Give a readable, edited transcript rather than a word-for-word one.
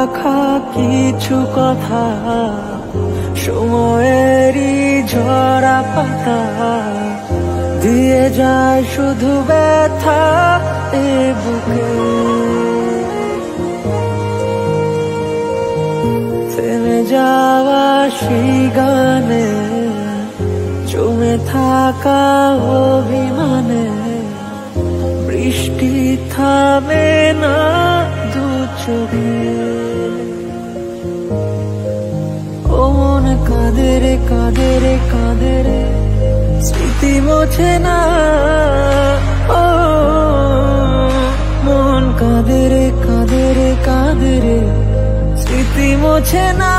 রাখা কিছু কথা, সময়েরই ঝরা পাতা দিয়ে যায় শুধু ব্যথা এ বুকে। থেমে যাওয়া সেই গানে, জমে থাকা অভিমানে, বৃষ্টি থামে না দু চোখে। ও মন কাঁদে রে কাঁদে রে কাঁদে রে, স্মৃতি মোছে না। ও মন কাঁদে রে কাঁদে রে কাঁদে রে, স্মৃতি মোছে না।